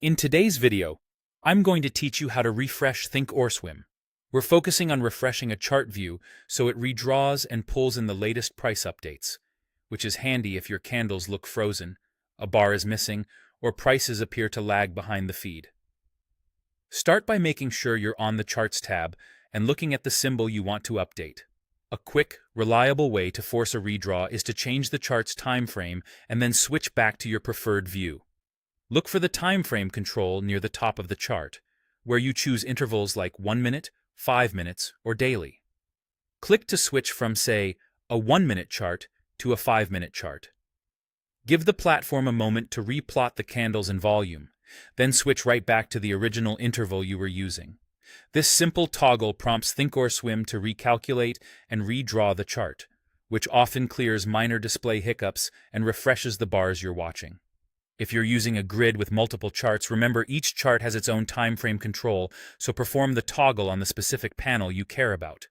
In today's video, I'm going to teach you how to refresh Thinkorswim. We're focusing on refreshing a chart view so it redraws and pulls in the latest price updates, which is handy if your candles look frozen, a bar is missing, or prices appear to lag behind the feed. Start by making sure you're on the Charts tab and looking at the symbol you want to update. A quick, reliable way to force a redraw is to change the chart's time frame and then switch back to your preferred view. Look for the time frame control near the top of the chart, where you choose intervals like 1 minute, 5 minutes, or daily. Click to switch from, say, a 1-minute chart to a 5-minute chart. Give the platform a moment to replot the candles and volume, then switch right back to the original interval you were using. This simple toggle prompts Thinkorswim to recalculate and redraw the chart, which often clears minor display hiccups and refreshes the bars you're watching. If you're using a grid with multiple charts, remember each chart has its own time frame control, so perform the toggle on the specific panel you care about.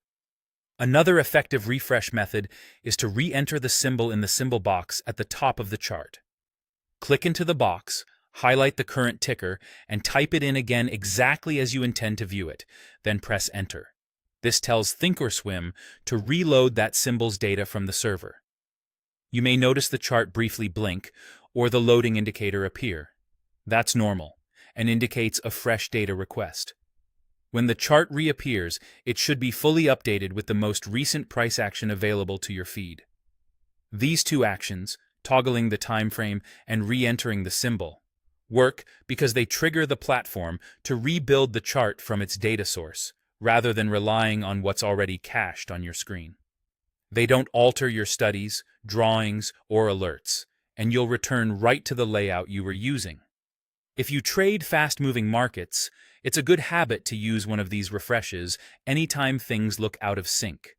Another effective refresh method is to re-enter the symbol in the symbol box at the top of the chart. Click into the box, highlight the current ticker, and type it in again exactly as you intend to view it, then press Enter. This tells Thinkorswim to reload that symbol's data from the server. You may notice the chart briefly blink, or the loading indicator appear. That's normal, and indicates a fresh data request. When the chart reappears, it should be fully updated with the most recent price action available to your feed. These two actions, toggling the time frame and re-entering the symbol, work because they trigger the platform to rebuild the chart from its data source, rather than relying on what's already cached on your screen. They don't alter your studies, drawings, or alerts, and you'll return right to the layout you were using. If you trade fast-moving markets, it's a good habit to use one of these refreshes anytime things look out of sync,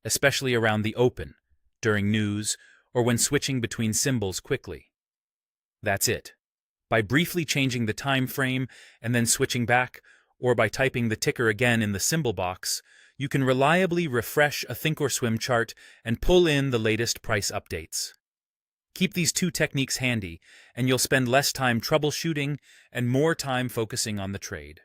especially around the open, during news, or when switching between symbols quickly. That's it. By briefly changing the time frame and then switching back, or by typing the ticker again in the symbol box, you can reliably refresh a Thinkorswim chart and pull in the latest price updates. Keep these two techniques handy, and you'll spend less time troubleshooting and more time focusing on the trade.